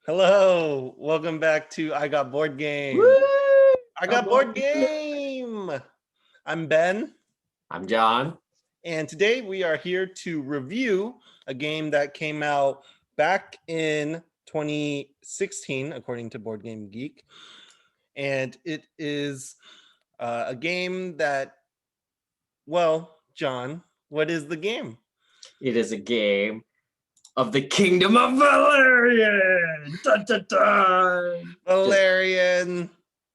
Hello, welcome back to I Got Board Game. Woo! I I'm Got Board on. Game. I'm Ben, I'm John. and today we are here to review a game that came out back in 2016, according to Board Game Geek. And it is a game that, well, John, what is the game? It is a game of the Kingdom of Valerian. Dun, dun, dun. Valerian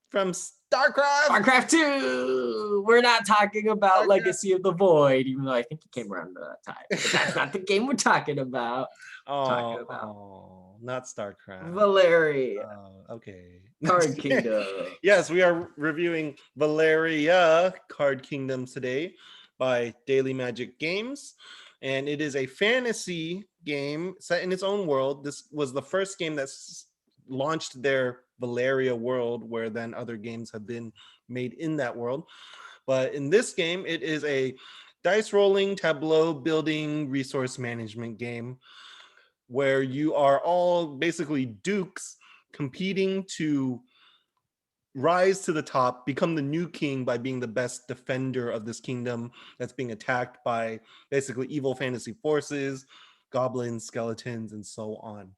from StarCraft. StarCraft 2. We're not talking about StarCraft. Legacy of the Void, even though I think it came around at that time. But that's not the game we're talking about. Not StarCraft. Valeria. Okay. Card Kingdom. Yes, we are reviewing Valeria Card Kingdoms today by Daily Magic Games. And it is a fantasy game set in its own world. This was the first game that launched their Valeria world, where then other games have been made in that world. But in this game, it is a dice rolling, tableau building, resource management game where you are all basically dukes competing to rise to the top, become the new king by being the best defender of this kingdom that's being attacked by basically evil fantasy forces, goblins, skeletons, and so on.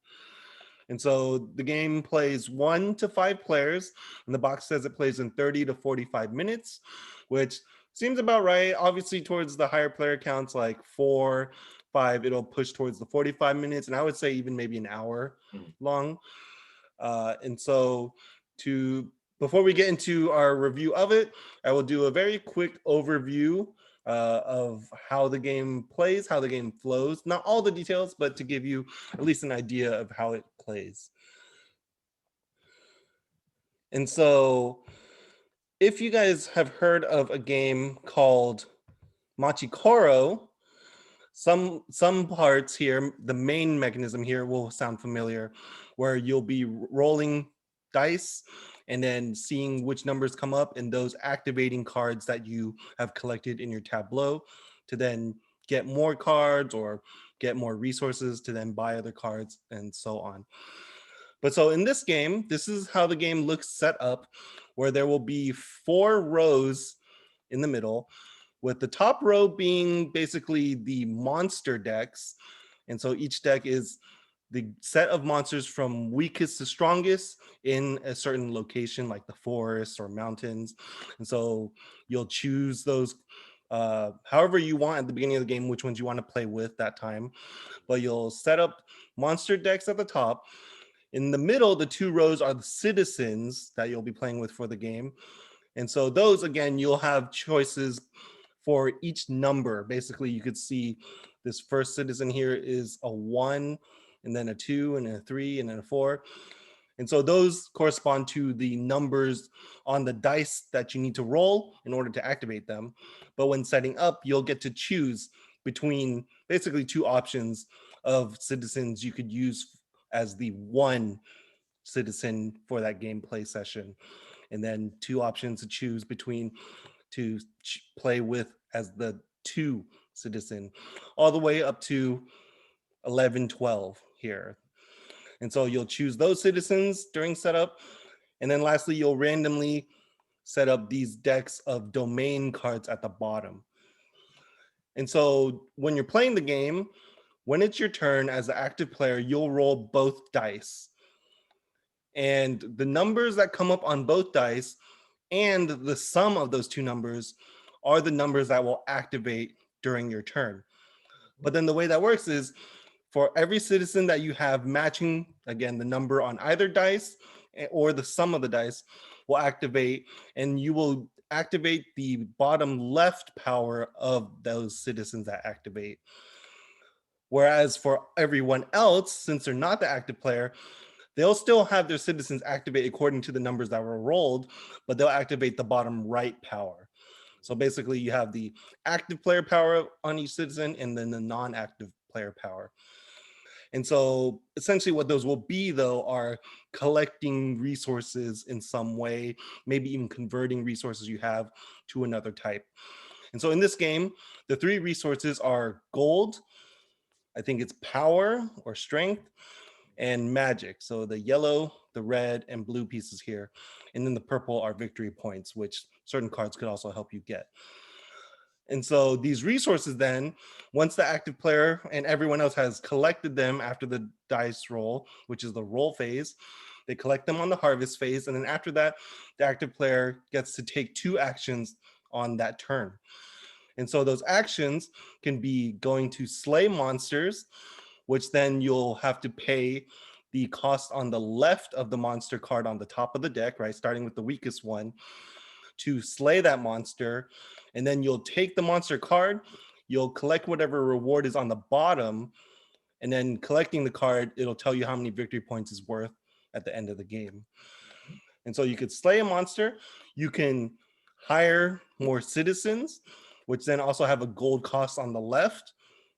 And so the game plays 1 to 5 players, and the box says it plays in 30 to 45 minutes, which seems about right. Obviously, towards the higher player counts, like 4, 5, it'll push towards the 45 minutes, and I would say even maybe an hour long. And so before we get into our review of it, I will do a very quick overview of how the game plays, how the game flows. Not all the details, but to give you at least an idea of how it plays. And so if you guys have heard of a game called Machikoro, some parts here, the main mechanism here will sound familiar, where you'll be rolling dice and then seeing which numbers come up and those activating cards that you have collected in your tableau to then get more cards or get more resources to then buy other cards and so on. But so in this game, this is how the game looks set up, where there will be 4 rows in the middle, with the top row being basically the monster decks. And so each deck is the set of monsters from weakest to strongest in a certain location, like the forest or mountains. And so you'll choose those however you want at the beginning of the game, which ones you want to play with that time. But you'll set up monster decks at the top. In the middle, the 2 rows are the citizens that you'll be playing with for the game. And so those, again, you'll have choices for each number. Basically, you could see this first citizen here is a 1, and then a 2, and a 3, and then a 4. And so those correspond to the numbers on the dice that you need to roll in order to activate them. But when setting up, you'll get to choose between basically 2 options of citizens you could use as the 1 citizen for that gameplay session, and then 2 options to choose between to play with as the 2 citizen, all the way up to 11, 12 here. And so you'll choose those citizens during setup. And then lastly, you'll randomly set up these decks of domain cards at the bottom. And so when you're playing the game, when it's your turn as the active player, you'll roll both dice. And the numbers that come up on both dice and the sum of those 2 numbers are the numbers that will activate during your turn. But then the way that works is for every citizen that you have matching, again, the number on either dice or the sum of the dice will activate, and you will activate the bottom left power of those citizens that activate. Whereas for everyone else, since they're not the active player, they'll still have their citizens activate according to the numbers that were rolled, but they'll activate the bottom right power. So basically you have the active player power on each citizen and then the non-active player power. And so essentially what those will be, though, are collecting resources in some way, maybe even converting resources you have to another type. And so in this game, the 3 resources are gold, I think it's power or strength, and magic. So the yellow, the red, and blue pieces here. And then the purple are victory points, which certain cards could also help you get. And so these resources then, once the active player and everyone else has collected them after the dice roll, which is the roll phase, they collect them on the harvest phase. And then after that, the active player gets to take 2 actions on that turn. And so those actions can be going to slay monsters, which then you'll have to pay the cost on the left of the monster card on the top of the deck, right? Starting with the weakest one to slay that monster. And then you'll take the monster card, you'll collect whatever reward is on the bottom, and then collecting the card, it'll tell you how many victory points is worth at the end of the game. And so you could slay a monster, you can hire more citizens, which then also have a gold cost on the left,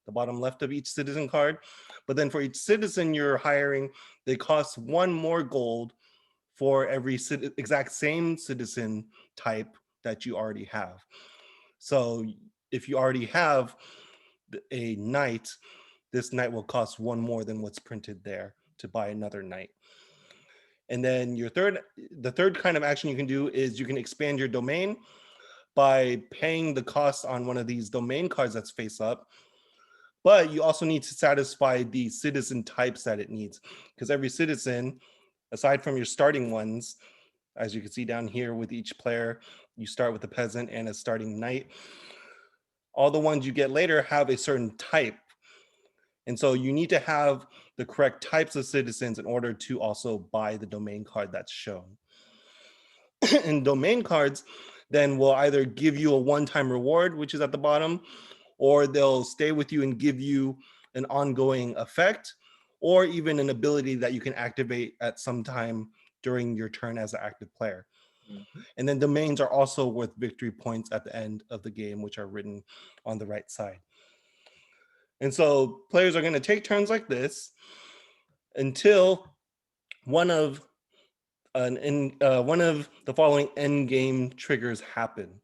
the bottom left of each citizen card. But then for each citizen you're hiring, they cost 1 more gold for every exact same citizen type that you already have. So if you already have a knight, this knight will cost 1 more than what's printed there to buy another knight. And then the third kind of action you can do is you can expand your domain by paying the cost on one of these domain cards that's face up. But you also need to satisfy the citizen types that it needs, because every citizen, aside from your starting ones, as you can see down here with each player, you start with a peasant and a starting knight. All the ones you get later have a certain type. And so you need to have the correct types of citizens in order to also buy the domain card that's shown. And domain cards then will either give you a one-time reward, which is at the bottom, or they'll stay with you and give you an ongoing effect, or even an ability that you can activate at some time during your turn as an active player. Mm-hmm. And then domains are also worth victory points at the end of the game, which are written on the right side. And so players are going to take turns like this until one of the following end game triggers happen,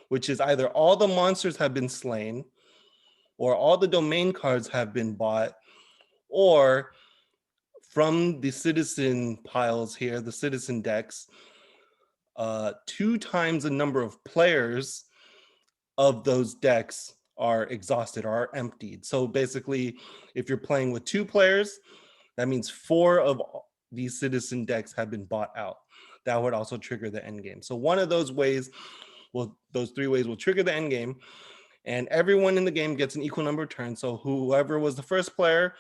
which is either all the monsters have been slain, or all the domain cards have been bought, or from the citizen piles here, the citizen decks, 2 times the number of players of those decks are exhausted or are emptied. So basically, if you're playing with 2 players, that means 4 of these citizen decks have been bought out. That would also trigger the end game. So one of those ways, those 3 ways will trigger the end game, and everyone in the game gets an equal number of turns. So whoever was the first player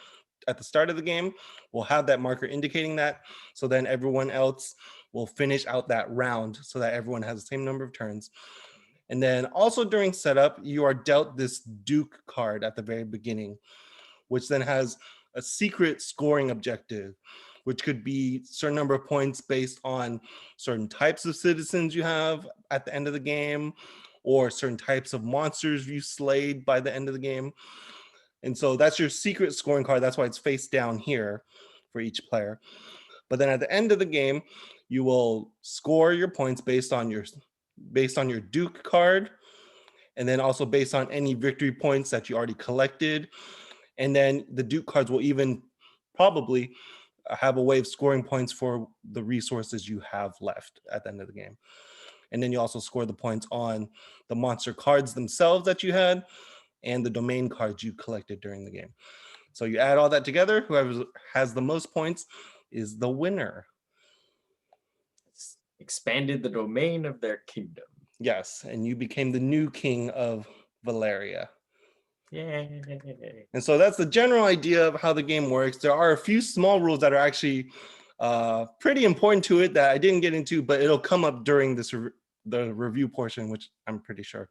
at the start of the game will have that marker indicating that. So then everyone else will finish out that round so that everyone has the same number of turns. And then also during setup, you are dealt this Duke card at the very beginning, which then has a secret scoring objective, which could be a certain number of points based on certain types of citizens you have at the end of the game, or certain types of monsters you slayed by the end of the game. And so that's your secret scoring card. That's why it's face down here for each player. But then at the end of the game, you will score your points based on your Duke card, and then also based on any victory points that you already collected. And then the Duke cards will even probably have a way of scoring points for the resources you have left at the end of the game. And then you also score the points on the monster cards themselves that you had and the domain cards you collected during the game. So you add all that together, whoever has the most points is the winner. It's expanded the domain of their kingdom. Yes, and you became the new king of Valeria. Yay. And so that's the general idea of how the game works. There are a few small rules that are actually pretty important to it that I didn't get into, but it'll come up during the review portion, which I'm pretty sure,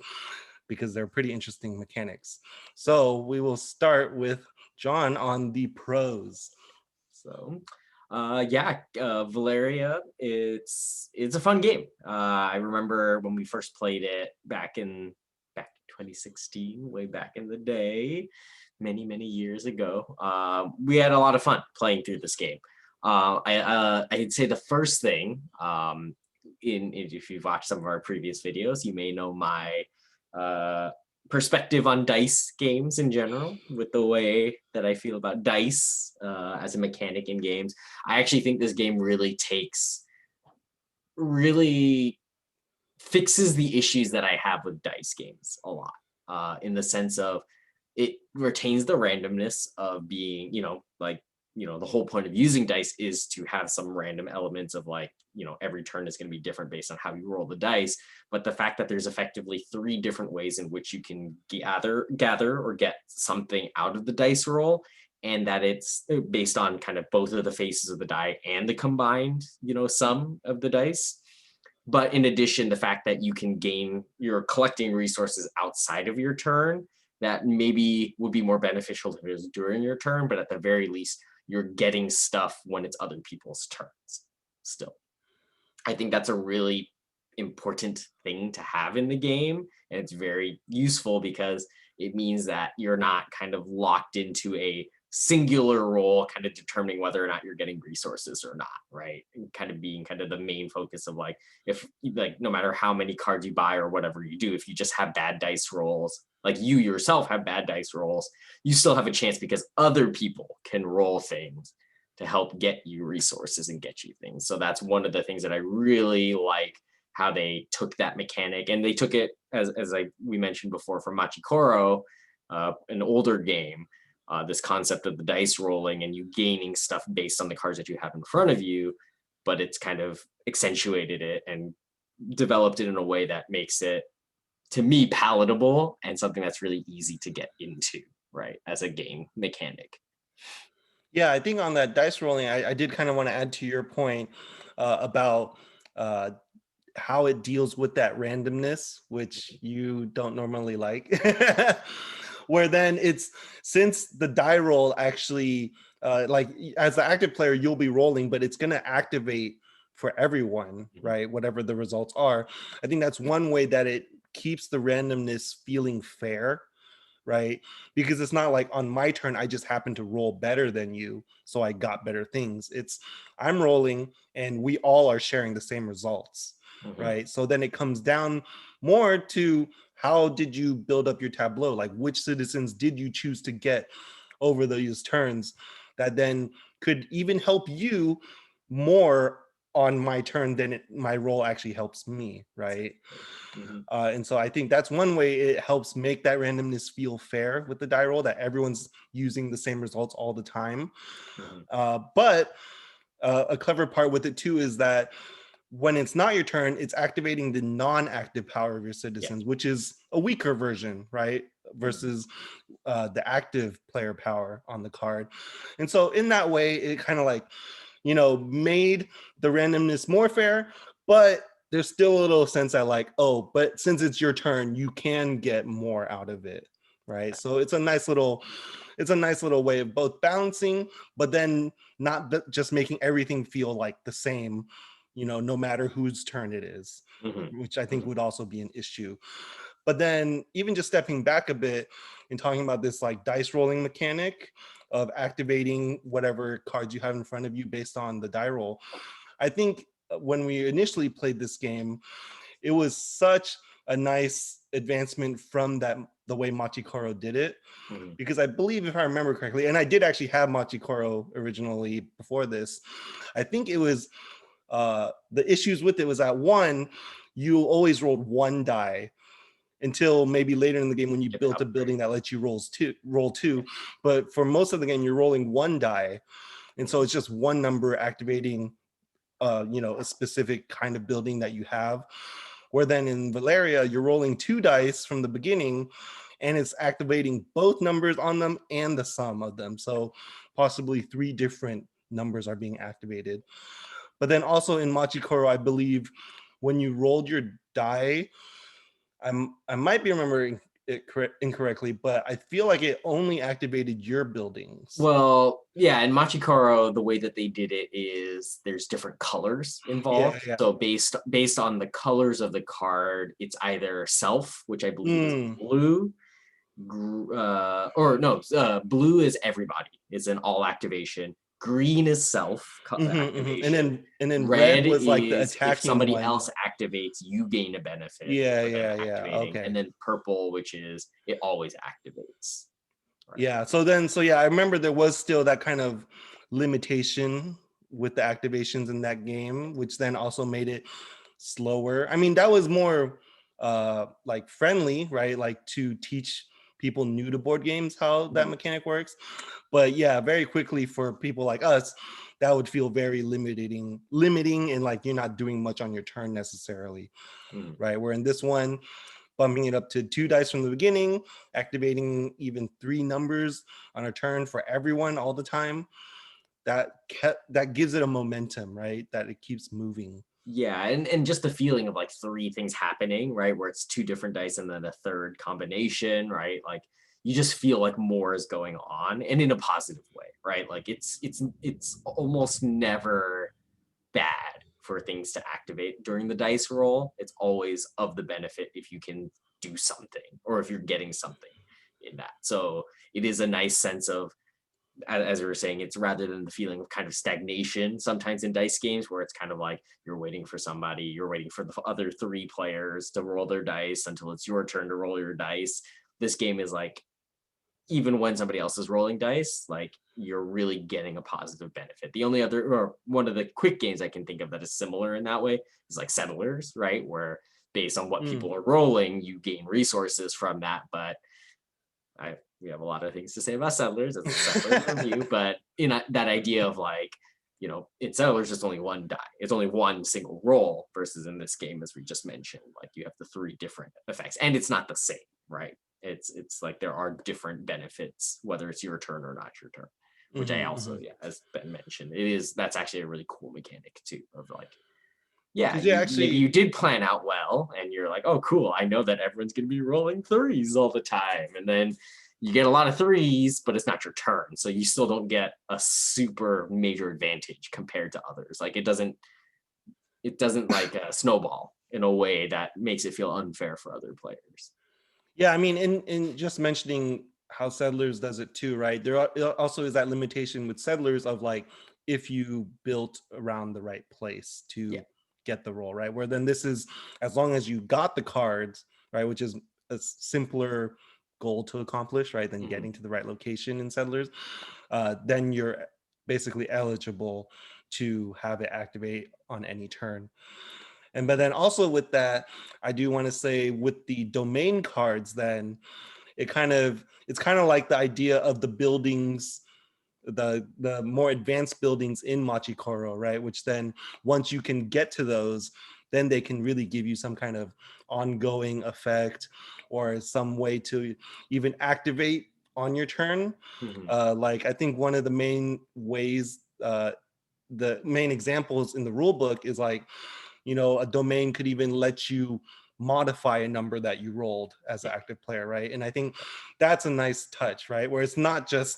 because they're pretty interesting mechanics. So we will start with John on the pros. So Valeria, it's a fun game. I remember when we first played it back in 2016, way back in the day, many years ago. We had a lot of fun playing through this game. I'd say the first thing, if you've watched some of our previous videos, you may know my perspective on dice games in general, with the way that I feel about dice as a mechanic in games. I actually think this game really fixes the issues that I have with dice games a lot, in the sense of it retains the randomness of being, like, the whole point of using dice is to have some random elements of, like, every turn is going to be different based on how you roll the dice. But the fact that there's effectively three different ways in which you can gather or get something out of the dice roll, and that it's based on kind of both of the faces of the die and the combined, sum of the dice. But in addition, the fact that you're collecting resources outside of your turn that maybe would be more beneficial if it was during your turn, but at the very least, you're getting stuff when it's other people's turns still. I think that's a really important thing to have in the game. And it's very useful because it means that you're not kind of locked into a singular role, kind of determining whether or not you're getting resources or not, right? And kind of being kind of the main focus of, like, if, like, no matter how many cards you buy or whatever you do, if you just have bad dice rolls, like you yourself have bad dice rolls, you still have a chance because other people can roll things to help get you resources and get you things. So that's one of the things that I really like, how they took that mechanic, and they took it as we mentioned before from Machikoro, an older game, this concept of the dice rolling and you gaining stuff based on the cards that you have in front of you, but it's kind of accentuated it and developed it in a way that makes it, to me, palatable and something that's really easy to get into, right, as a game mechanic. Yeah, I think on that dice rolling, I did kind of want to add to your point about how it deals with that randomness, which you don't normally like. Where then it's, since the die roll actually, like as the active player, you'll be rolling, but it's going to activate for everyone, right? Whatever the results are. I think that's one way that it keeps the randomness feeling fair, right? Because it's not like on my turn, I just happen to roll better than you, so I got better things. It's, I'm rolling and we all are sharing the same results, right? So then it comes down more to, how did you build up your tableau? Like, which citizens did you choose to get over those turns that then could even help you more on my turn than my role actually helps me, right? And so I think that's one way it helps make that randomness feel fair with the die roll, that everyone's using the same results all the time. But a clever part with it too is that when it's not your turn, it's activating the non-active power of your citizens, which is a weaker version, right? Versus the active player power on the card. And so in that way, it kind of like, made the randomness more fair, but there's still a little sense that, like, oh, but since it's your turn, you can get more out of it, right? So it's a nice little way of both balancing, but then not just making everything feel like the same, no matter whose turn it is, which I think would also be an issue. But then even just stepping back a bit and talking about this like dice rolling mechanic of activating whatever cards you have in front of you based on the die roll, I think when we initially played this game, it was such a nice advancement from the way Machikoro did it. Because I believe, if I remember correctly, and I did actually have Machikoro originally before this, I think it was the issues with it was that, one, you always rolled one die until maybe later in the game when you built a building that lets you roll two. But for most of the game, you're rolling one die. And so it's just one number activating a specific kind of building that you have. Where then in Valeria, you're rolling two dice from the beginning, and it's activating both numbers on them and the sum of them. So possibly three different numbers are being activated. But then also in Machikoro, I believe when you rolled your die, I might be remembering it incorrectly, but I feel like it only activated your buildings. Well, yeah, in Machikoro, the way that they did it is there's different colors involved. Yeah. So based on the colors of the card, it's either self, which I believe is blue, blue is everybody. It's an all activation. green is self And activation. then red Red was like the is if attacking somebody one. else activates, you gain a benefit Yeah, for them yeah. activating. And Okay. then purple, which is it always activates. Right. Yeah. So yeah, I remember there was still that kind of limitation with the activations in that game, which then also made it slower. I mean, that was more like friendly, right? Like to teach people new to board games how that mechanic works. But yeah, very quickly for people like us, that would feel very limiting, and like you're not doing much on your turn necessarily, Mhm. right? Where in this one, bumping it up to 2 dice from the beginning, activating even 3 numbers on a turn for everyone all the time, that gives it a momentum, right? That it keeps moving. Yeah, and just the feeling of like three things happening, right? Where it's two different dice and then a third combination, right? Like you just feel like more is going on and in a positive way, right? Like it's almost never bad for things to activate during the dice roll. It's always of the benefit if you can do something or if you're getting something in that. So it is a nice sense of, as we were saying, it's rather than the feeling of kind of stagnation sometimes in dice games where it's kind of like you're waiting for somebody, you're waiting for the other three players to roll their dice until it's your turn to roll your dice. This game is like, even when somebody else is rolling dice, like you're really getting a positive benefit. The only other, or one of the quick games I can think of that is similar in that way is like Settlers, right? Where based on what people are rolling, you gain resources from that. But we have a lot of things to say about Settlers as a Settlers review, but in that idea of like, in Settlers, just only one die. It's only one single roll versus in this game, as we just mentioned, like you have the three different effects, and it's not the same, right? It's like there are different benefits, whether it's your turn or not your turn, which I also, yeah, as Ben mentioned, that's actually a really cool mechanic too, of like, yeah, Yeah, maybe you actually, did plan out well and you're like, oh, cool, I know that everyone's going to be rolling threes all the time. And then you get a lot of threes, but it's not your turn. So you still don't get a super major advantage compared to others. Like it doesn't like snowball in a way that makes it feel unfair for other players. yeah, I mean, in just mentioning how Settlers does it too, right? Also is that limitation with Settlers of like if you built around the right place Yeah. to get the roll, right? Where then this is as long as you got the cards, right, which is a simpler goal to accomplish, right, than Mm-hmm. getting to the right location in Settlers, then you're basically eligible to have it activate on any turn. And but then also with that, I do want to say with the domain cards, then it's kind of like the idea of the buildings, the more advanced buildings in Machikoro, right? Which then once you can get to those, then they can really give you some kind of ongoing effect or some way to even activate on your turn. Mm-hmm. Like I think one of the main ways, the main examples in the rule book is like, a domain could even let you modify a number that you rolled as an Yeah. active player, right? And I think that's a nice touch, right? Where it's not just,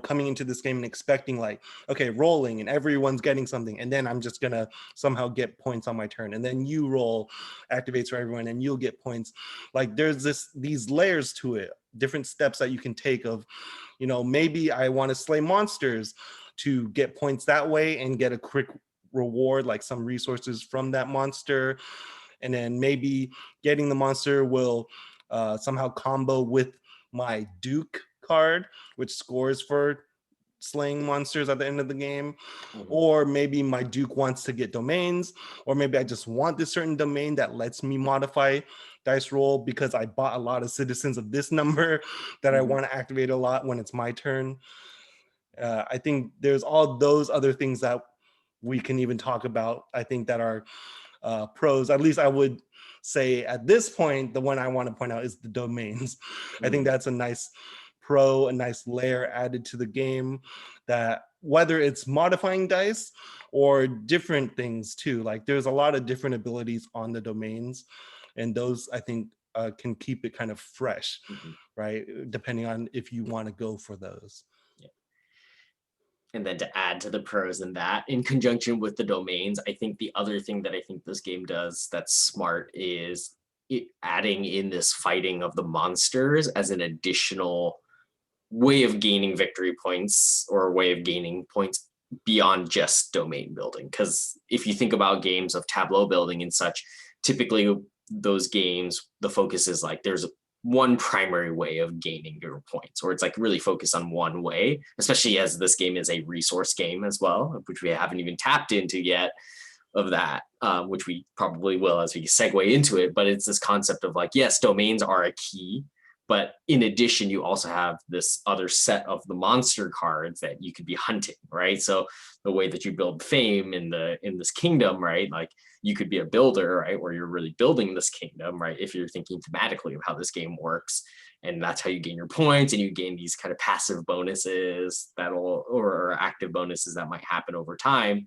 coming into this game and expecting like, okay, rolling and everyone's getting something, and then I'm just gonna somehow get points on my turn, and then you roll, activates for everyone, and you'll get points. Like there's these layers to it, different steps that you can take of, maybe I want to slay monsters to get points that way and get a quick reward, like some resources from that monster, and then maybe getting the monster will somehow combo with my Duke card, which scores for slaying monsters at the end of the game. Mm-hmm. Or maybe my Duke wants to get domains, or maybe I just want this certain domain that lets me modify dice roll because I bought a lot of citizens of this number that I Mm-hmm. want to activate a lot when it's my turn. I think there's all those other things that we can even talk about, I think, that are pros. At least I would say at this point, the one I want to point out is the domains. I think Mm-hmm. that's a nice pro, a nice layer added to the game, that whether it's modifying dice or different things too, like there's a lot of different abilities on the domains, and those I think can keep it kind of fresh, Mm-hmm. right? Depending on if you want to go for those. And then to add to the pros in that, in conjunction with the domains, I think the other thing that I think this game does that's smart is adding in this fighting of the monsters as an additional way of gaining victory points or a way of gaining points beyond just domain building. Because if you think about games of tableau building and such, typically those games, the focus is like there's one primary way of gaining your points, or it's like really focused on one way, especially as this game is a resource game as well, which we haven't even tapped into yet of that, which we probably will as we segue into it. But it's this concept of like, yes, domains are a key, but in addition, you also have this other set of the monster cards that you could be hunting, right? So the way that you build fame in this kingdom, right? Like you could be a builder, right? Where you're really building this kingdom, right? If you're thinking thematically of how this game works. And that's how you gain your points, and you gain these kind of passive bonuses or active bonuses that might happen over time.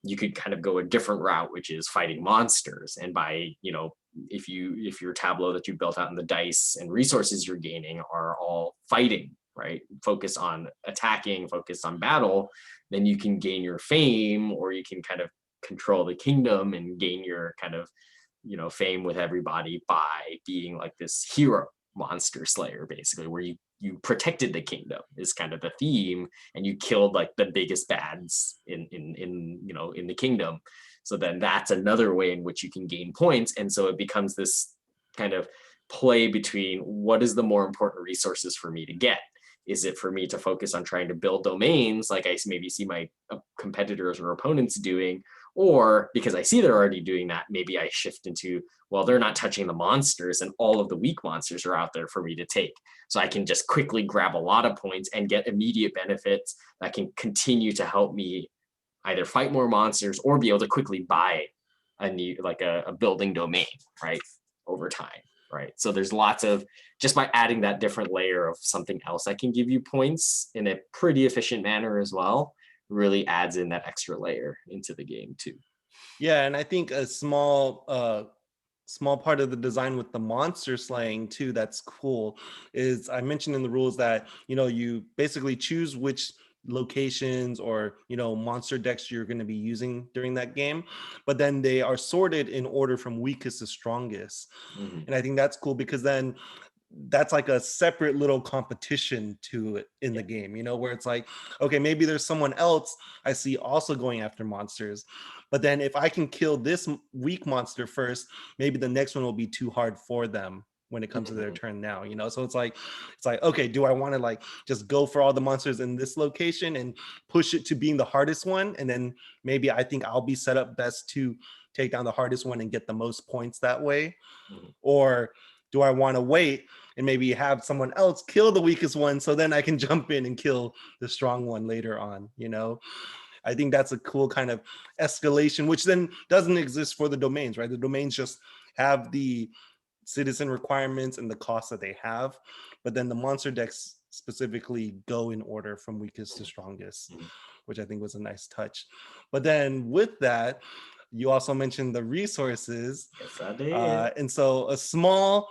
You could kind of go a different route, which is fighting monsters. And by, if your tableau that you built out in the dice and resources you're gaining are all fighting, right? Focus on attacking, focus on battle, then you can gain your fame, or you can kind of control the kingdom and gain your kind of, fame with everybody by being like this hero monster slayer, basically, where you protected the kingdom is kind of the theme, and you killed like the biggest bads in the kingdom. So then that's another way in which you can gain points. And so it becomes this kind of play between what is the more important resources for me to get. Is it for me to focus on trying to build domains like I maybe see my competitors or opponents doing, or because I see they're already doing that, maybe I shift into, well, they're not touching the monsters and all of the weak monsters are out there for me to take. So I can just quickly grab a lot of points and get immediate benefits that can continue to help me either fight more monsters or be able to quickly buy a new, like a building domain, right, over time, right? So there's lots of, just by adding that different layer of something else that can give you points in a pretty efficient manner as well, really adds in that extra layer into the game too. Yeah, and I think a small part of the design with the monster slaying too that's cool is I mentioned in the rules that you basically choose which locations or monster decks you're going to be using during that game, but then they are sorted in order from weakest to strongest. Mm-hmm. And I think that's cool because then that's like a separate little competition to it in the game, where it's like, okay, maybe there's someone else I see also going after monsters, but then if I can kill this weak monster first, maybe the next one will be too hard for them when it comes to their turn now, so it's like okay, do I want to like just go for all the monsters in this location and push it to being the hardest one, and then maybe I think I'll be set up best to take down the hardest one and get the most points that way? Or do I want to wait and maybe have someone else kill the weakest one so then I can jump in and kill the strong one later on? I think that's a cool kind of escalation, which then doesn't exist for the domains, right? The domains just have the citizen requirements and the costs that they have, but then the monster decks specifically go in order from weakest to strongest, which I think was a nice touch. But then with that, you also mentioned the resources. Yes, I did. And so a small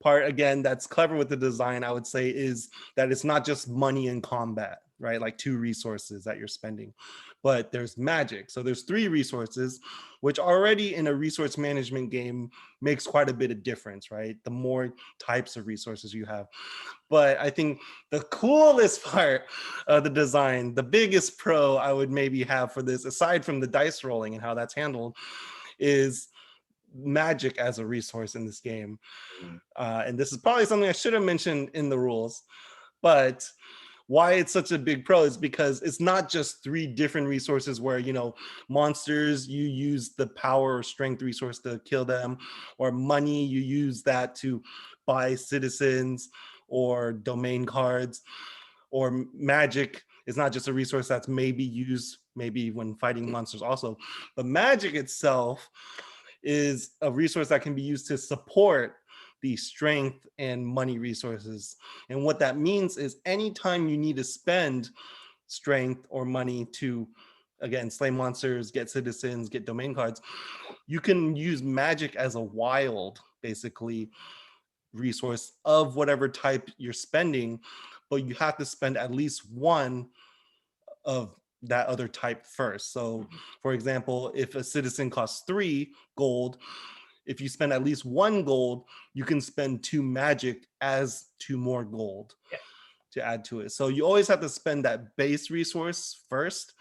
part, again, that's clever with the design, I would say, is that it's not just money in combat, right? Like 2 resources that you're spending, but there's magic. So there's 3 resources, which already in a resource management game makes quite a bit of difference, right? The more types of resources you have. But I think the coolest part of the design, the biggest pro I would maybe have for this, aside from the dice rolling and how that's handled, is magic as a resource in this game. And this is probably something I should have mentioned in the rules, but why it's such a big pro is because it's not just 3 different resources where, monsters, you use the power or strength resource to kill them, or money, you use that to buy citizens or domain cards, or magic is not just a resource that's maybe used maybe when fighting monsters also, but magic itself is a resource that can be used to support the strength and money resources. And what that means is anytime you need to spend strength or money to, again, slay monsters, get citizens, get domain cards, you can use magic as a wild, basically, resource of whatever type you're spending, but you have to spend at least one of that other type first. So for example, if a citizen costs 3 gold, if you spend at least 1 gold, you can spend 2 magic as 2 more gold. to add to it. So you always have to spend that base resource first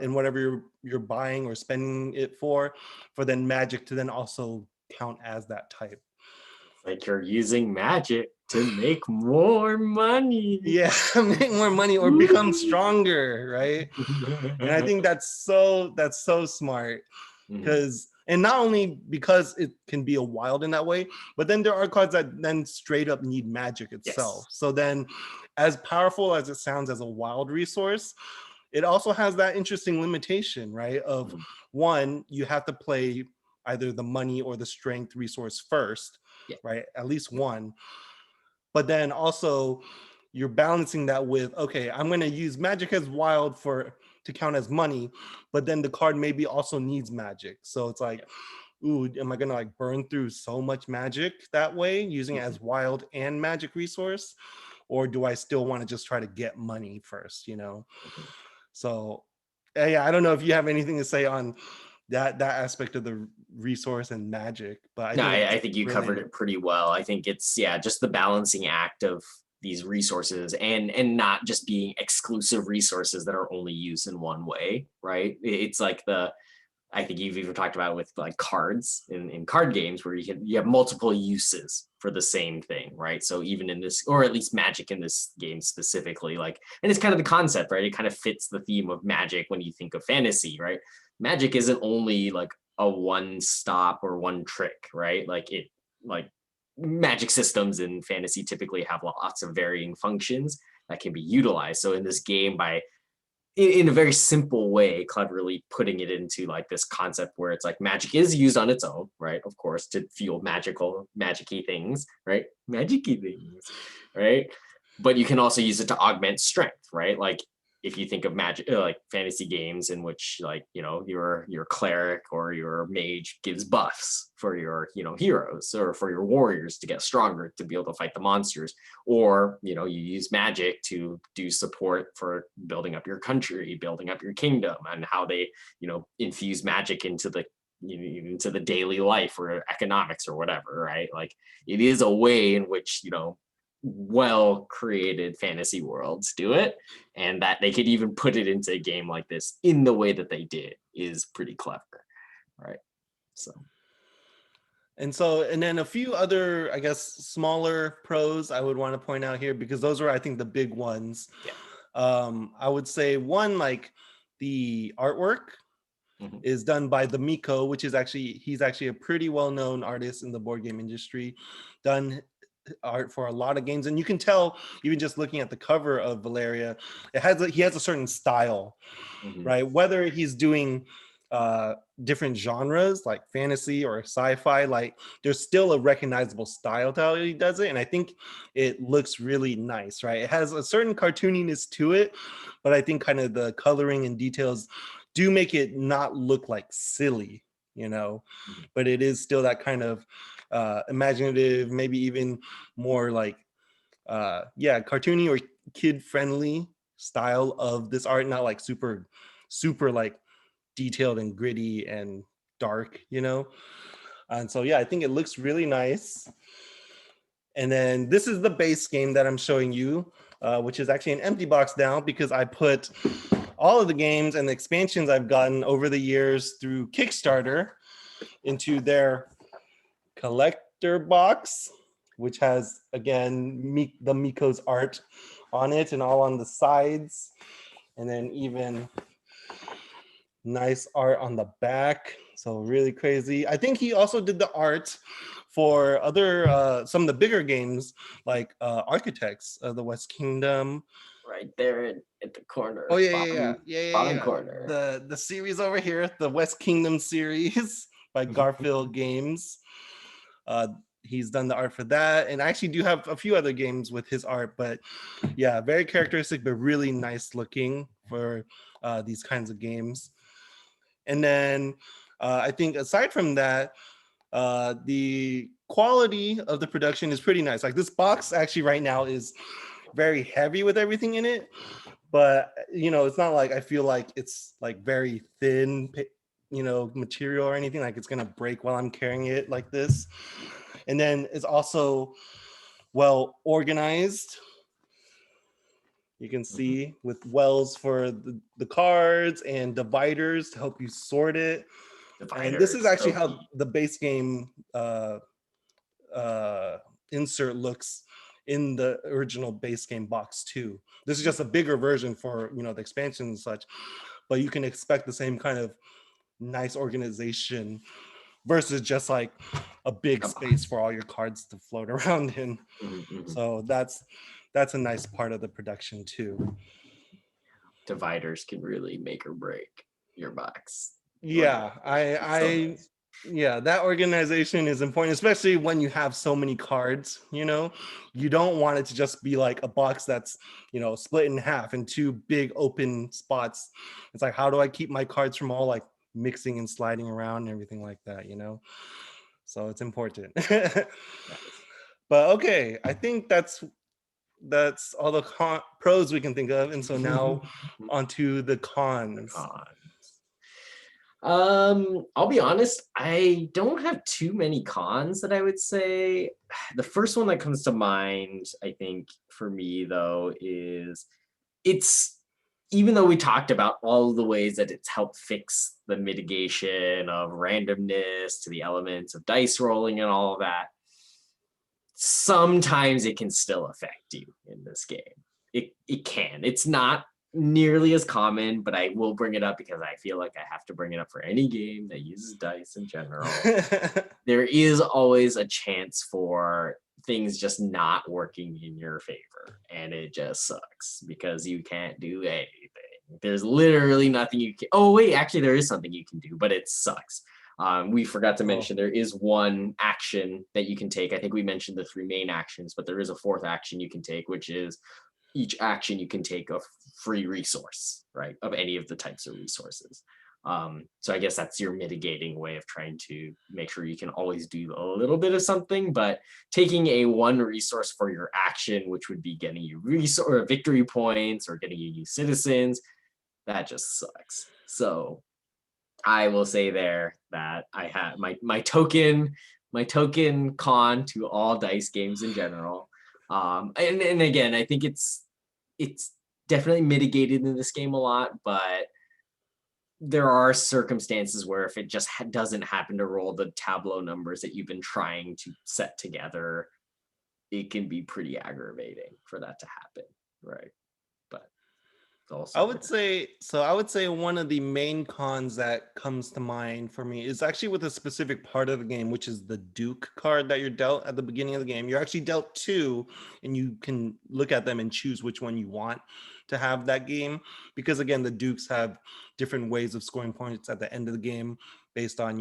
in whatever you're buying or spending it for then magic to then also count as that type. Like you're using magic to make more money. Yeah, make more money or become stronger, right? And I think that's so smart because and not only because it can be a wild in that way, but then there are cards that then straight up need magic itself. Yes. So then as powerful as it sounds as a wild resource, it also has that interesting limitation, right? Of one, you have to play either the money or the strength resource first, right? At least one. But then also you're balancing that with, okay, I'm going to use magic as wild to count as money, but then the card maybe also needs magic. So it's like, ooh, am I going to like burn through so much magic that way using it as wild and magic resource? Or do I still want to just try to get money first, you know? So yeah, I don't know if you have anything to say on that aspect of the resource and magic, but I No, think I think you covered it pretty well. I think it's just the balancing act of these resources and not just being exclusive resources that are only used in one way, right? It's like I think you've even talked about it with like cards in card games where you have multiple uses for the same thing, right? So even in this, or at least magic in this game specifically, like, and it's kind of the concept, right? It kind of fits the theme of magic when you think of fantasy, right? Magic isn't only like a one stop or one trick, right? Like magic systems in fantasy typically have lots of varying functions that can be utilized. So in this game, by in a very simple way, cleverly putting it into like this concept where it's like magic is used on its own, right? Of course, to fuel magicy things, right? Magicy things, right? But you can also use it to augment strength, right? Like if you think of magic, like fantasy games in which like, you know, your cleric or your mage gives buffs for your, you know, heroes or for your warriors to get stronger to be able to fight the monsters, or, you know, you use magic to do support for building up your country, building up your kingdom, and how they, you know, infuse magic into the daily life or economics or whatever, right? Like it is a way in which, you know, well created fantasy worlds do it, and that they could even put it into a game like this in the way that they did is pretty clever, right? So and then a few other, I guess, smaller pros I would want to point out here, because those are, I think, the big ones. I would say one, like the artwork is done by the Miko, which is he's actually a pretty well-known artist in the board game industry, done art for a lot of games, and you can tell even just looking at the cover of Valeria, he has a certain style, right? Whether he's doing different genres like fantasy or sci-fi, like there's still a recognizable style to how he does it, and I think it looks really nice, right? It has a certain cartooniness to it, but I think kind of the coloring and details do make it not look like silly, you know, but it is still that kind of imaginative, maybe even more like cartoony or kid friendly style of this art, not like super like detailed and gritty and dark, you know. And so yeah, I think it looks really nice. And then this is the base game that I'm showing you, which is actually an empty box now because I put all of the games and the expansions I've gotten over the years through Kickstarter into their collector box, which has, again, the Miko's art on it and all on the sides, and then even nice art on the back. So really crazy. I think he also did the art for other some of the bigger games like Architects of the West Kingdom. Right there at the corner. Oh yeah. Bottom corner. The series over here, the West Kingdom series by Garfield Games. He's done the art for that, and I actually do have a few other games with his art, but yeah, very characteristic but really nice looking for these kinds of games. And then I think aside from that, the quality of the production is pretty nice. Like this box actually right now is very heavy with everything in it, but you know, it's not like I feel like it's like very thin, you know, material or anything like it's gonna break while I'm carrying it like this. And then it's also well organized. You can Mhm. see with wells for the cards and dividers to help you sort it. And this is Dividers, actually OP. how the base game uh, insert looks in the original base game box too. This is just a bigger version for the expansion and such, but you can expect the same kind of nice organization versus just like a big A space box. for all your cards to float around in. Mhm, mhm. So that's a nice part of the production too. Dividers can really make or break your box Yeah, organization so much. yeah, that organization is important, especially when you have so many cards. You don't want it to just be like a box that's split in half in two big open spots. It's like, how do I keep my cards from all like mixing and sliding around and everything like that. So it's important. Yes. But okay, I think that's all the pros we can think of, and so now onto the The cons. cons. I'll be honest, I don't have too many cons that I would say. The first one that comes to mind, I think, for me though, is it's even though we talked about all the ways that it's helped fix the mitigation of randomness to the elements of dice rolling and all of that, sometimes it can still affect you in this game. It can. It's not nearly as common, but I will bring it up because I feel like I have to bring it up for any game that uses dice in general. There is always a chance for things just not working in your favor, and it just sucks because you can't do anything. There's literally nothing you can. Oh wait, actually there is something you can do, but it sucks. We forgot to Oh, mention there is one action that you can take. I think we mentioned the three main actions, but there is a fourth action you can take, which is each action you can take a free resource, right? Of any of the types of resources. So I guess that's your mitigating way of trying to make sure you can always do a little bit of something, but taking a one resource for your action, which would be getting you resource or victory points or getting you new citizens, that just sucks. So I will say there that I had my token con to all dice games in general. And again, I think it's definitely mitigated in this game a lot, but there are circumstances where if it just doesn't happen to roll the tableau numbers that you've been trying to set together, it can be pretty aggravating for that to happen, right? But I also would say so. I would say one of the main cons that comes to mind for me is actually with a specific part of the game, which is the Duke card that you're dealt at the beginning of the game. You're actually dealt two, and you can look at them and choose which one you want to have that game. Because again, the Dukes have different ways of scoring points at the end of the game based on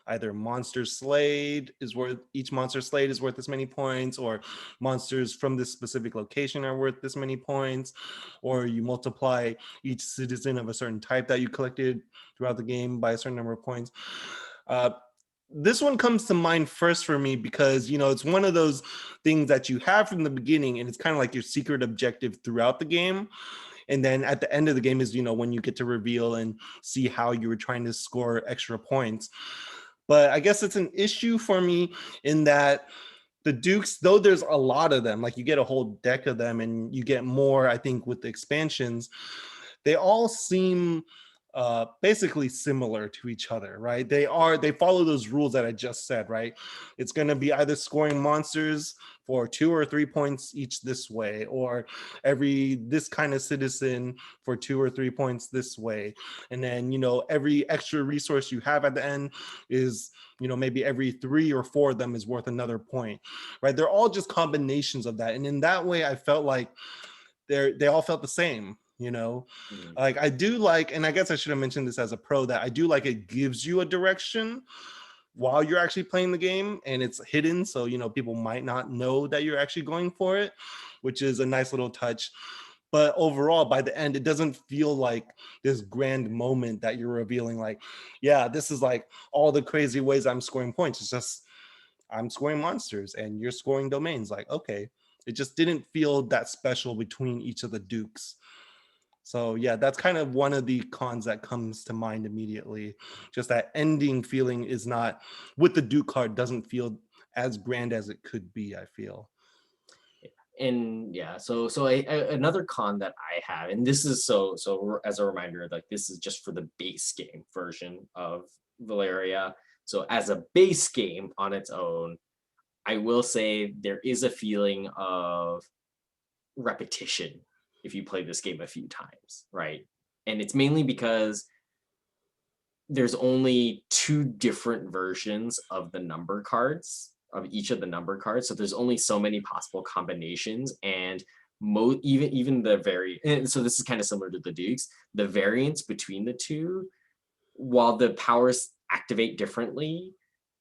either monster slayed is worth each monster slayed is worth this many points, or monsters from this specific location are worth this many points, or you multiply each citizen of a certain type that you collected throughout the game by a certain number of points. Uh, this one comes to mind first for me because it's one of those things that you have from the beginning, and it's kind of like your secret objective throughout the game. And then at the end of the game is when you get to reveal and see how you were trying to score extra points. But I guess it's an issue for me in that the Dukes, though there's a lot of them, like you get a whole deck of them and you get more, I think, with the expansions, they all seem basically similar to each other, right? They follow those rules that I just said, right? It's going to be either scoring monsters for 2 or 3 points each this way, or every this kind of citizen for 2 or 3 points this way. And then every extra resource you have at the end is maybe every 3 or 4 of them is worth another point, right? They're all just combinations of that, and in that way I felt like they all felt the same. Mhm. Like I do like, and I guess I should have mentioned this as a pro, that I do like it gives you a direction while you're actually playing the game, and it's hidden, so people might not know that you're actually going for it, which is a nice little touch. But overall, by the end, it doesn't feel like this grand moment that you're revealing, like, yeah, this is like all the crazy ways I'm scoring points. It's just I'm scoring monsters and you're scoring domains. Like, okay, it just didn't feel that special between each of the Dukes. So yeah, that's kind of one of the cons that comes to mind immediately. Just that ending feeling is not, with the Duke card, doesn't feel as grand as it could be, I feel. and yeah, another con that I have, and this is as a reminder, like this is just for the base game version of Valeria. So as a base game on its own, I will say there is a feeling of repetition if you play this game a few times, right? And it's mainly because there's only two different versions of the number cards of each of the number cards, so there's only so many possible combinations, and even the and so this is kind of similar to the Dukes, the variance between the two, while the powers activate differently,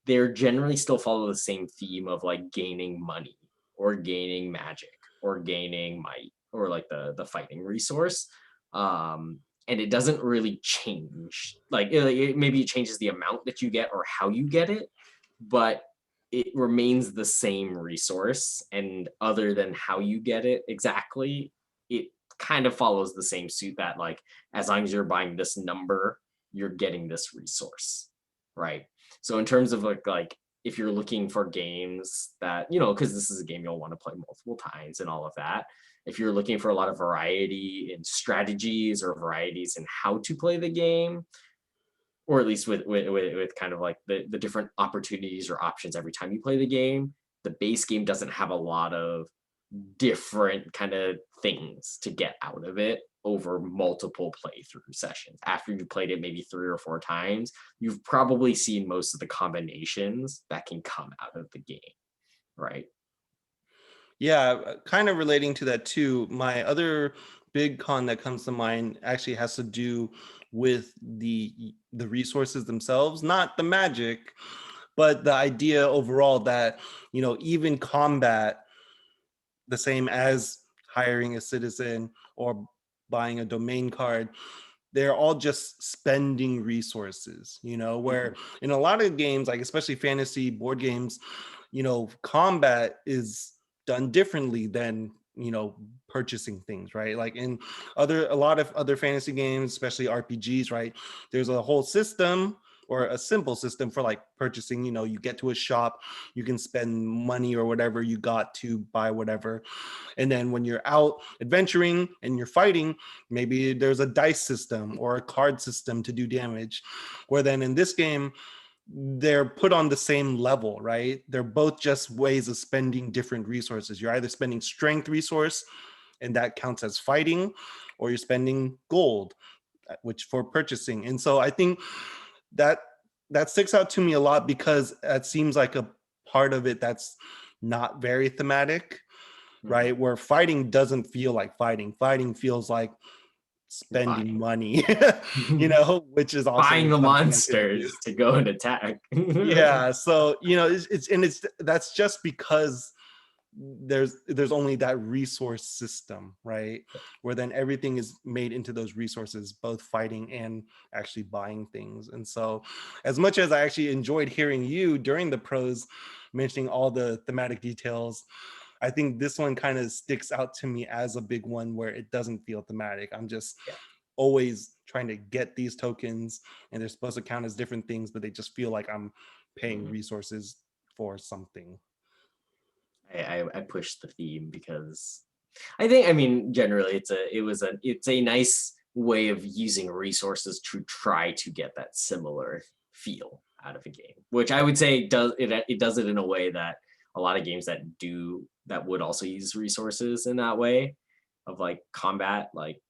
they're generally still follow the same theme of like gaining money or gaining magic or gaining might or like the fighting resource. And it doesn't really change. Like maybe it changes the amount that you get or how you get it, but it remains the same resource. And other than how you get it exactly, it kind of follows the same suit that like as long as you're buying this number, you're getting this resource, right? So in terms of like if you're looking for games that, because this is a game you'll want to play multiple times and all of that, if you're looking for a lot of variety in strategies or varieties in how to play the game, or at least with kind of like the different opportunities or options every time you play the game, the base game doesn't have a lot of different kind of things to get out of it over multiple playthrough sessions. After you played it maybe 3 or 4 times, you've probably seen most of the combinations that can come out of the game, right? Yeah, kind of relating to that too. My other big con that comes to mind actually has to do with the resources themselves, not the magic, but the idea overall that, even combat, the same as hiring a citizen or buying a domain card, they're all just spending resources, where in a lot of games, like especially fantasy board games, combat is done differently than purchasing things, right? Like in a lot of other fantasy games, especially RPGs, right, there's a whole system or a simple system for like purchasing. You get to a shop, you can spend money or whatever you got to buy whatever, and then when you're out adventuring and you're fighting, maybe there's a dice system or a card system to do damage, where then in this game they're put on the same level, right? They're both just ways of spending different resources. You're either spending strength resource, and that counts as fighting, or you're spending gold, which for purchasing. And so I think that sticks out to me a lot, because it seems like a part of it that's not very thematic, right? Where fighting doesn't feel like fighting. Fighting feels like spending money, which is also buying the something I couldn't do. monsters to go and attack. Yeah, so it's that's just because there's only that resource system, right? Where then everything is made into those resources, both fighting and actually buying things. And so as much as I actually enjoyed hearing you during the pros mentioning all the thematic details, I think this one kind of sticks out to me as a big one where it doesn't feel thematic. I'm just always trying to get these tokens, and they're supposed to count as different things, but they just feel like I'm paying resources for something. I push the theme because I mean generally it's a nice way of using resources to try to get that similar feel out of a game, which I would say it does it in a way that a lot of games that would also use resources in that way of like combat, like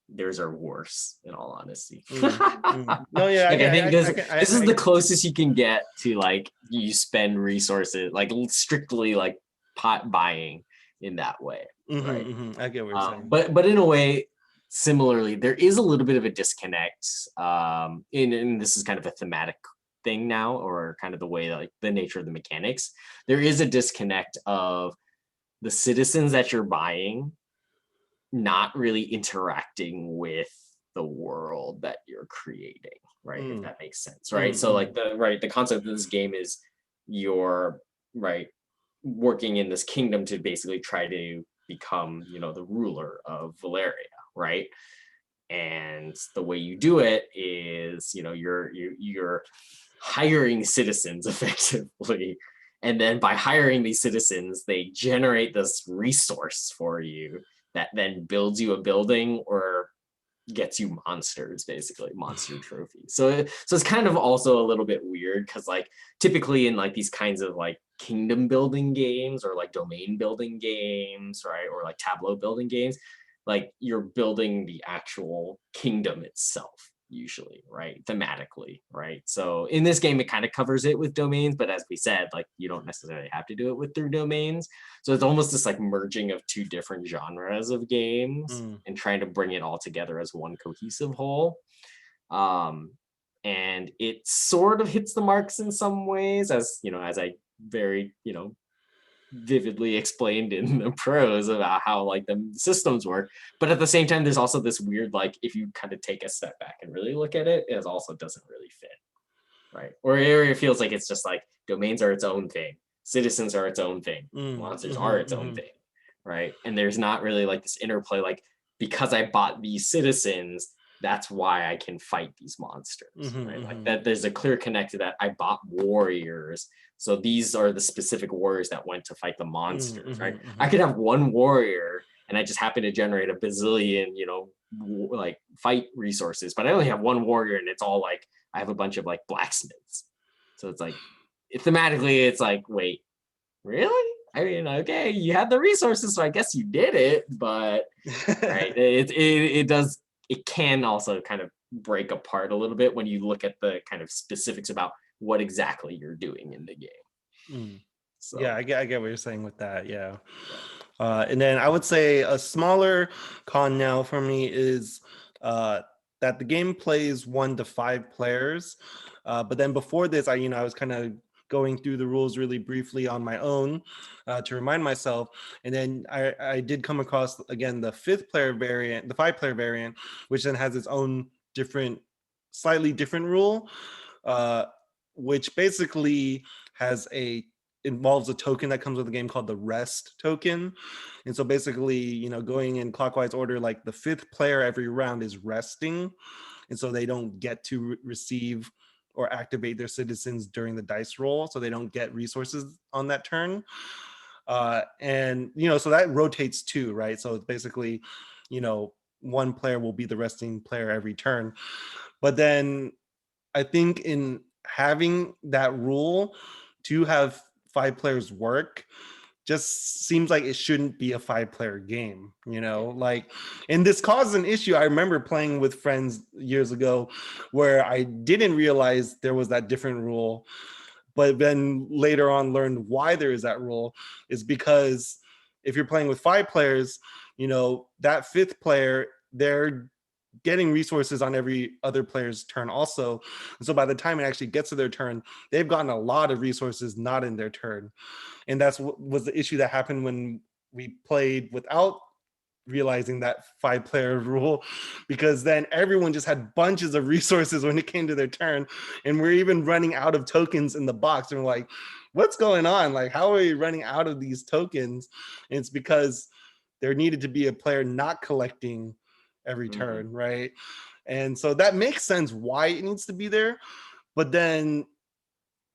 theirs are worse, in all honesty. No, yeah, like I think this is the I closest you can get to like you spend resources like strictly like pot buying in that way, right? I get what you're saying. But in a way, similarly, there is a little bit of a disconnect. And this is kind of a thematic thing now, or kind of the way like the nature of the mechanics. There is a disconnect of the citizens that you're buying not really interacting with the world that you're creating, right? If that makes sense, right? So like the concept of this game is you're working in this kingdom to basically try to become, the ruler of Valeria, right? And the way you do it is, you're hiring citizens effectively, And then by hiring these citizens, they generate this resource for you that then builds you a building or gets you monsters, basically monster trophies. So it's kind of also a little bit weird because like typically in like these kinds of like kingdom building games or like domain building games, right, or like tableau building games, like you're building the actual kingdom itself usually, right, thematically, right? So in this game it kind of covers it with domains, but as we said, like you don't necessarily have to do it with through domains. So it's almost this like merging of two different genres of games Mm. and trying to bring it all together as one cohesive whole. um and it sort of hits the marks in some ways, as you know, as I very, you know, vividly explained in the pros about how like the systems work. But at the same time, there's also this weird, like, if you kind of take a step back and really look at it, it also doesn't really fit, right? Or it feels like it's just like domains are its own thing, citizens are its own thing, Mm. monsters are Mhm, its own mhm. thing, right? And there's not really like this interplay, like, because I bought these citizens, that's why I can fight these monsters, Mhm, right? Like mhm. that, there's a clear connect to that. I bought warriors, so these are the specific warriors that went to fight the Mm, monsters, right? mhm, I mhm. could have one warrior and I just happen to generate a bazillion, you know, like fight resources, but I only have one warrior and it's all like I have a bunch of like blacksmiths. So it's like thematically, it's like, wait, really? I mean, okay, you had the resources, so I guess you did it, but right, it does, it can also kind of break apart a little bit when you look at the kind of specifics about what exactly you're doing in the game. Mm. Yeah, So I get what you're saying with that. Yeah. yeah. And then I would say a smaller con now for me is uh, that the game plays 1 to 5 players. But then before this, I was kind of going through the rules really briefly on my own to remind myself. And then I did come across again the 5th player variant, the 5 player variant, which then has its own different, slightly different rule, uh, which basically has a involves a token that comes with the game called the rest token. And so basically, going in clockwise order, like the 5th player every round is resting. And so they don't get to receive or activate their citizens during the dice roll. So they don't get resources on that turn. And, so that rotates too, right? So it's basically, you know, one player will be the resting player every turn. But then I think in having that rule to have 5 players work just seems like it shouldn't be a 5 player game, Yeah. like, and this caused an issue. I remember playing with friends years ago where I didn't realize there was that different rule, but then later on learned why there is that rule is because if you're playing with 5 players, that 5th player, they're getting resources on every other player's turn also. And so by the time it actually gets to their turn, they've gotten a lot of resources not in their turn. And that's what was the issue that happened when we played without realizing that 5 player rule, because then everyone just had bunches of resources when it came to their turn, and we're even running out of tokens in the box, and we're like, what's going on? Like, how are we running out of these tokens? And it's because there needed to be a player not collecting every Mhm. turn, right? And so that makes sense why it needs to be there. But then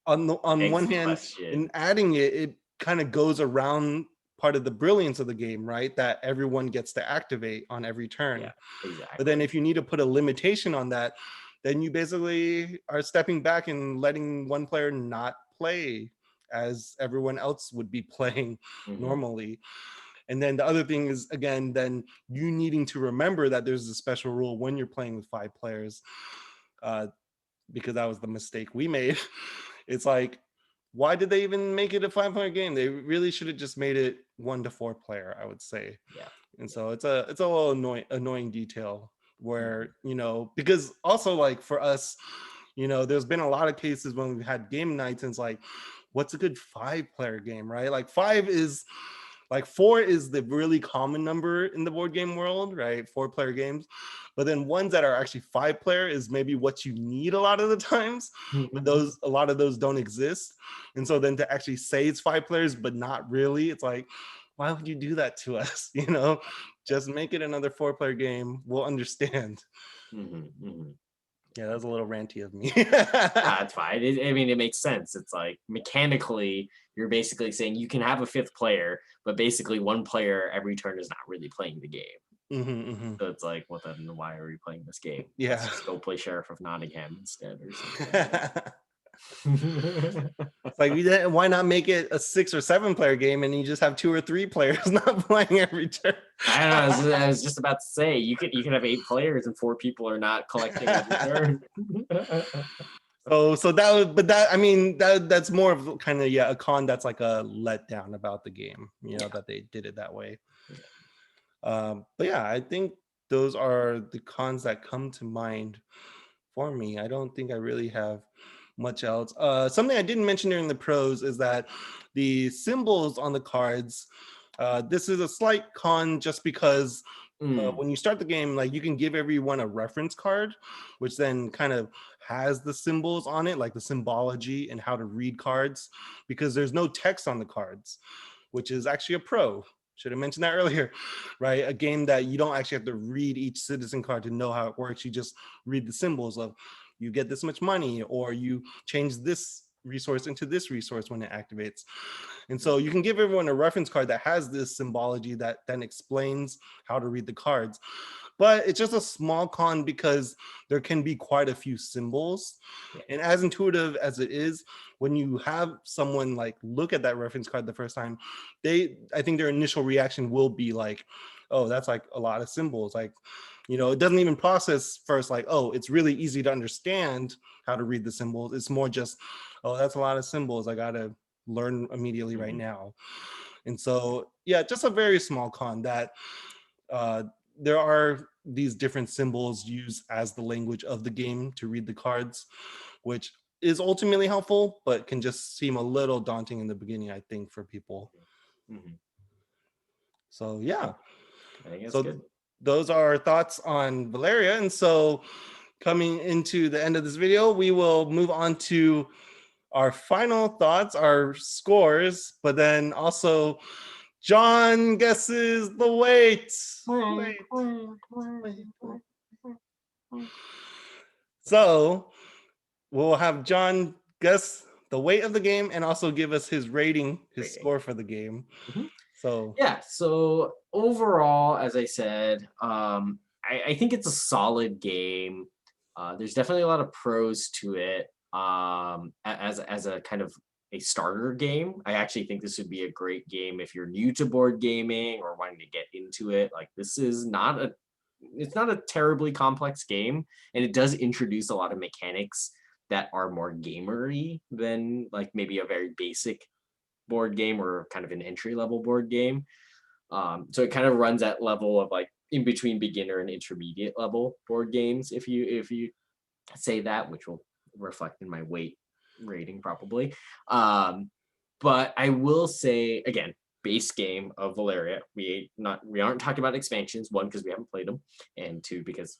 on Begs one the hand, in question. adding it, it kind of goes around part of the brilliance of the game, right? That everyone gets to activate on every Yeah, turn. But then exactly. if you need to put a limitation on that, then you basically are stepping back and letting one player not play as everyone else would be playing Hmm. normally. And then the other thing is, again, then you needing to remember that there's a special rule when you're playing with 5 players, uh, because that was the mistake we made. It's like, why did they even make it a 5 player game? They really should have just made it 1 to 4 player, I would say. Yeah. And Yeah. so it's a little annoying detail Hmm. where, because also like for us, there's been a lot of cases when we've had game nights and it's like, what's a good 5 player game, right? Like 4 is the really common number in the board game world, right? 4 player games. But then ones that are actually 5 player is maybe what you need a lot of the times. But a lot of those don't exist. And so then to actually say it's 5 players, but not really, it's like, why would you do that to us? Just make it another 4 player game. We'll understand. Hmm. Hmm. Yeah, that was a little ranty of me. That's fine. I mean, it makes sense. It's like mechanically, you're basically saying you can have a fifth player, but basically one player every turn is not really playing the game. So it's like, well, then why are we playing this game? Let's Yeah. just go play Sheriff of Nottingham instead or something. It's like why not make it a 6 or 7 player game and you just have 2 or 3 players not playing every turn? I don't know. I was just about to say you could have 8 players and 4 people are not collecting every turn. So that would, but that I mean that's more of kind of a con that's like a letdown about the game, Yeah. that they did it that way. But yeah, I think those are the cons that come to mind for me. I don't think I really have much else. Something I didn't mention during the pros is that the symbols on the cards, this is a slight con just because when you start the game, like you can give everyone a reference card, which then kind of has the symbols on it, like the symbology and how to read cards, because there's no text on the cards, which is actually a pro. Should have mentioned that earlier, right? A game that you don't actually have to read each citizen card to know how it works. You just read the symbols of you get this much money, or you change this resource into this resource when it activates. And so you can give everyone a reference card that has this symbology that then explains how to read the cards. But it's just a small con because there can be quite a few symbols. Yeah. And as intuitive as it is, when you have someone like look at that reference card the first time, I think their initial reaction will be like, oh, that's like a lot of symbols. Like, it doesn't even process first, like, oh, it's really easy to understand how to read the symbols. It's more just, oh, that's a lot of symbols. I got to learn immediately right now. And so, yeah, just a very small con that there are these different symbols used as the language of the game to read the cards, which is ultimately helpful, but can just seem a little daunting in the beginning, I think, for people. So, yeah. I think that's So good. those are our thoughts on Valeria. And so coming into the end of this video, we will move on to our final thoughts, our scores, but then also John guesses the weight. So we'll have John guess the weight of the game and also give us his rating, his score for the game. So yeah, so overall, as I said, I think it's a solid game. There's definitely a lot of pros to it. As a kind of a starter game, I actually think this would be a great game if you're new to board gaming or wanting to get into it. Like this is it's not a terribly complex game, and it does introduce a lot of mechanics that are more gamery than like maybe a very basic board game or kind of an entry level board game. So it kind of runs at level of like in between beginner and intermediate level board games, if you say that, which will reflect in my weight rating probably. But I will say again, base game of Valeria. We aren't talking about expansions. One, because we haven't played them, and two, because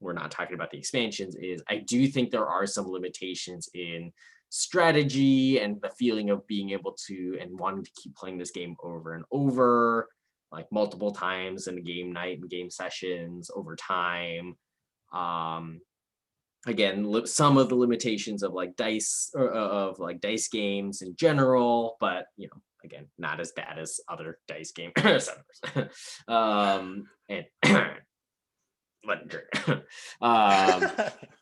we're not talking about the expansions. Is I do think there are some limitations in strategy and the feeling of being able to and wanting to keep playing this game over and over, like multiple times in a game night and game sessions over time. Again, some of the limitations of like dice or of like dice games in general, but again, not as bad as other dice game and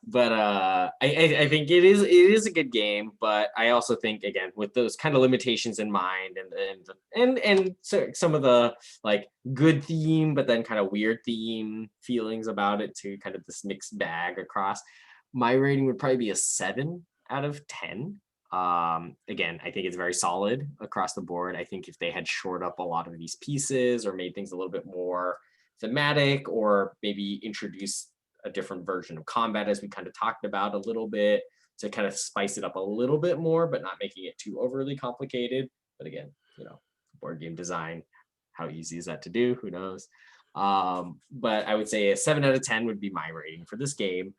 but I think it is a good game, but I also think again with those kind of limitations in mind and so some of the like good theme but then kind of weird theme feelings about it to kind of this mixed bag across, my rating would probably be a 7 out of 10. Again, I think it's very solid across the board. I think if they had shored up a lot of these pieces or made things a little bit more thematic or maybe introduce a different version of combat, as we kind of talked about a little bit, to kind of spice it up a little bit more, but not making it too overly complicated. But again, board game design, how easy is that to do? Who knows? But I would say a 7 out of 10 would be my rating for this game.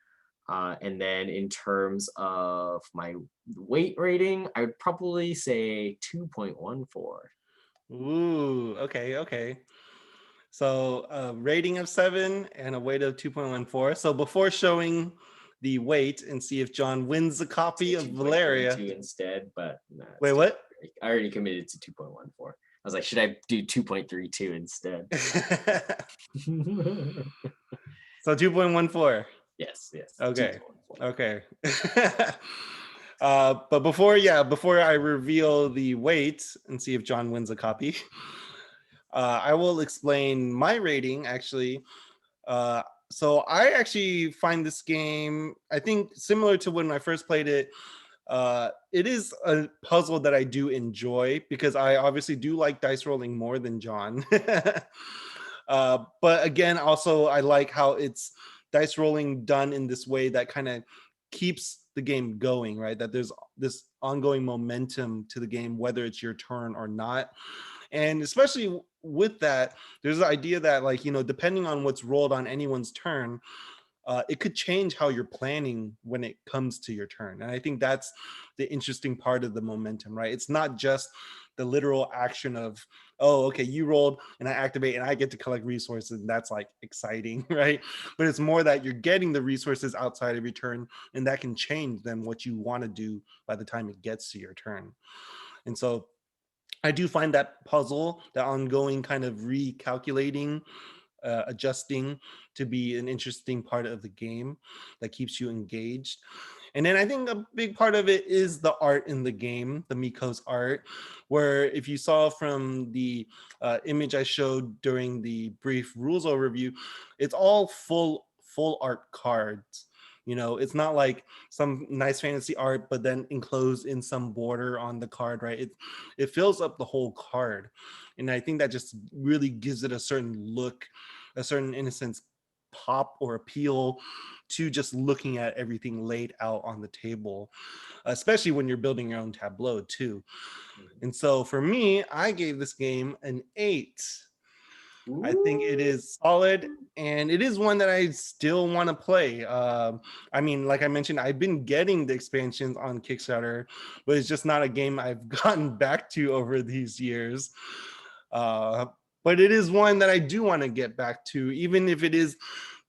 And then in terms of my weight rating, I would probably say 2.14. Ooh, okay. So a rating of 7 and a weight of 2.14. So before showing the weight and see if John wins a copy of Valeria. Instead, but no, Wait, what? I already committed to 2.14. I was like, should I do 2.32 instead? So 2.14. Yes. Okay. 2.14. Okay. But before I reveal the weight and see if John wins a copy, I will explain my rating actually. So I actually find this game, I think, similar to when I first played it. It is a puzzle that I do enjoy because I obviously do like dice rolling more than John. But again, also I like how it's dice rolling done in this way that kind of keeps the game going, right? That there's this ongoing momentum to the game, whether it's your turn or not. And especially with that, there's the idea that, like, depending on what's rolled on anyone's turn, it could change how you're planning when it comes to your turn. And I think that's the interesting part of the momentum, right? It's not just the literal action of, oh, okay, you rolled and I activate and I get to collect resources. And that's like exciting, right? But it's more that you're getting the resources outside of your turn, and that can change then what you want to do by the time it gets to your turn. And so I do find that puzzle, that ongoing kind of recalculating, adjusting, to be an interesting part of the game that keeps you engaged. And then I think a big part of it is the art in the game, the Miko's art, where if you saw from the image I showed during the brief rules overview, it's all full art cards. It's not like some nice fantasy art, but then enclosed in some border on the card, right? It fills up the whole card. And I think that just really gives it a certain look, a certain, in a sense, pop or appeal to just looking at everything laid out on the table, especially when you're building your own tableau too. And so for me, I gave this game an 8. I think it is solid, and it is one that I still want to play. I mean, like I mentioned, I've been getting the expansions on Kickstarter, but it's just not a game I've gotten back to over these years. But it is one that I do want to get back to, even if it is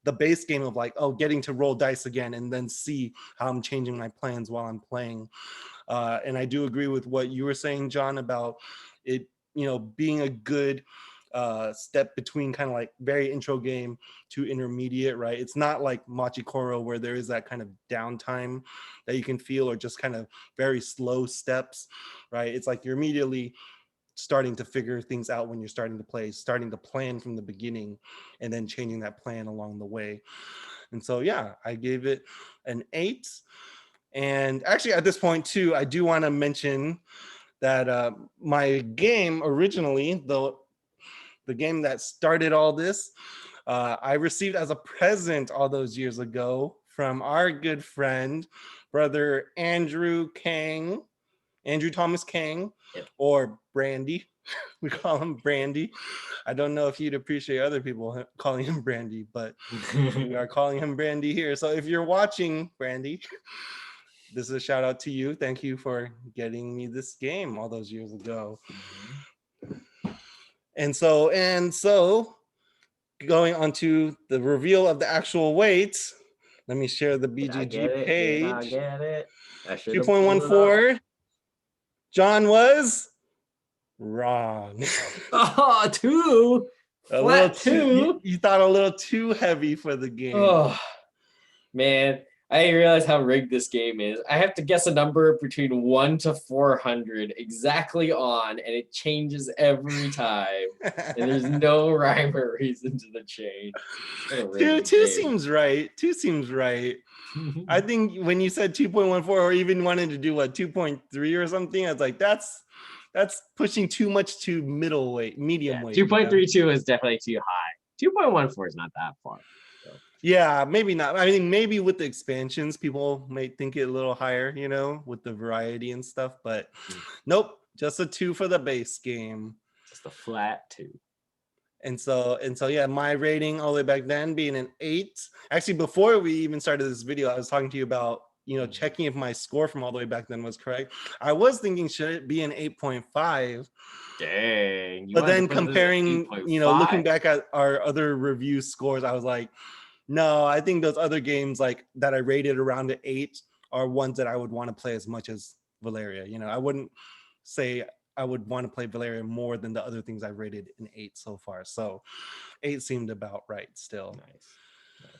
the base game of like, oh, getting to roll dice again and then see how I'm changing my plans while I'm playing. And I do agree with what you were saying, John, about it, being a good step between kind of like very intro game to intermediate, right? It's not like Machi Koro where there is that kind of downtime that you can feel, or just kind of very slow steps, right? It's like you're immediately starting to figure things out when you're starting to play, starting to plan from the beginning, and then changing that plan along the way. And so, yeah, I gave it an 8. And actually, at this point, too, I do want to mention that my game originally, the game that started all this, I received as a present all those years ago from our good friend, brother Andrew Thomas Kang, or Brandy. We call him Brandy. I don't know if you'd appreciate other people calling him Brandy, but we are calling him Brandy here. So if you're watching, Brandy, this is a shout out to you. Thank you for getting me this game all those years ago. And so going on to the reveal of the actual weight, let me share the BGG page. I get it. 2.14. John was wrong. Oh, 2. A little too. You thought a little too heavy for the game. Oh, man. I didn't realize how rigged this game is. I have to guess a number between 1 to 400 exactly on, and it changes every time. And there's no rhyme or reason to the change. Two seems right. 2 seems right. I think when you said 2.14, or even wanted to do what, 2.3 or something, I was like, that's pushing too much to medium weight. 2.32 is definitely too high. 2.14 is not that far. Yeah, maybe not. I mean, maybe with the expansions, people may think it a little higher, with the variety and stuff. But nope, just a 2 for the base game. Just a flat 2. And so, yeah, my rating all the way back then being an 8. Actually, before we even started this video, I was talking to you about, checking if my score from all the way back then was correct. I was thinking, should it be an 8.5? Dang. But then comparing, looking back at our other review scores, I was like, No, I think those other games like that I rated around an 8 are ones that I would want to play as much as Valeria. You know, I wouldn't say I would want to play Valeria more than the other things I've rated an 8 so far. So 8 seemed about right still. Nice. Nice.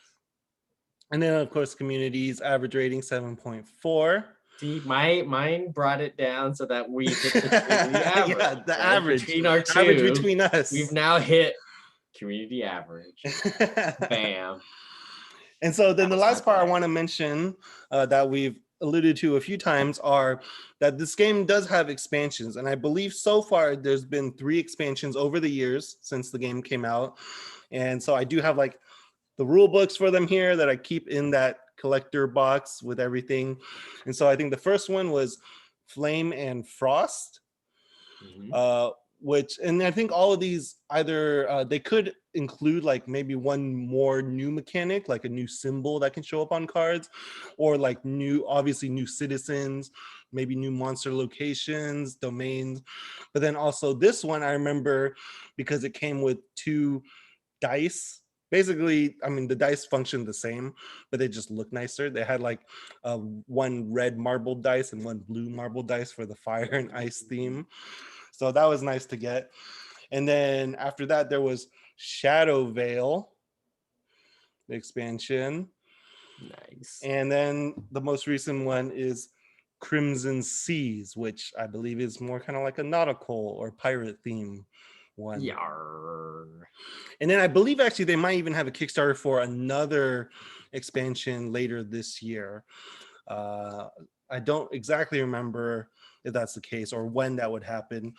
And then of course communities average rating 7.4. See, mine brought it down so that we hit the community average. Yeah, the right? average. Between our two, Average between us. we've now hit community average. Bam. And so then That the was last fun part I play. want to mention that we've alluded to a few times are that this game does have expansions. And I believe so far there's been 3 expansions over the years since the game came out. And so I do have like the rule books for them here that I keep in that collector box with everything. And so I think the first one was Flame and Frost. Mhm. Which, and I think all of these either they could include like maybe one more new mechanic, like a new symbol that can show up on cards, or like obviously new citizens, maybe new monster locations, domains. But then also this one I remember because it came with 2 dice. Basically, I mean, the dice function the same, but they just look nicer. They had like one red marble dice and one blue marble dice for the fire and ice theme. So that was nice to get. And then after that, there was Shadow Veil, the expansion. Nice. And then the most recent one is Crimson Seas, which I believe is more kind of like a nautical or pirate theme one. Yarr. And then I believe actually they might even have a Kickstarter for another expansion later this year. I don't exactly remember if that's the case or when that would happen.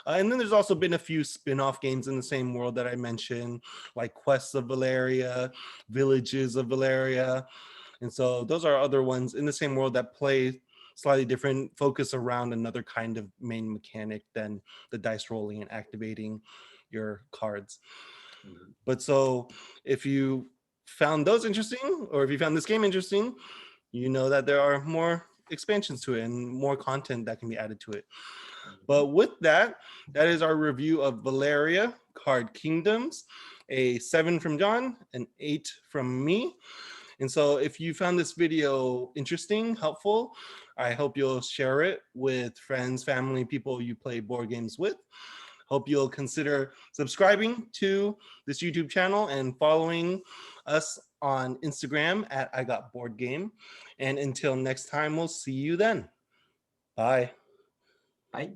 And then there's also been a few spin-off games in the same world that I mentioned, like Quests of Valeria, Villages of Valeria. And so those are other ones in the same world that play slightly different, focus around another kind of main mechanic than the dice rolling and activating your cards. Mhm. But so if you found those interesting, or if you found this game interesting, you know that there are more expansions to it and more content that can be added to it. But with that, that is our review of Valeria Card Kingdoms, a 7 from John, an 8 from me. And so if you found this video interesting, helpful, I hope you'll share it with friends, family, people you play board games with. Hope you'll consider subscribing to this YouTube channel and following us on Instagram at I Got Board Game. And until next time, we'll see you then. Bye. Bye.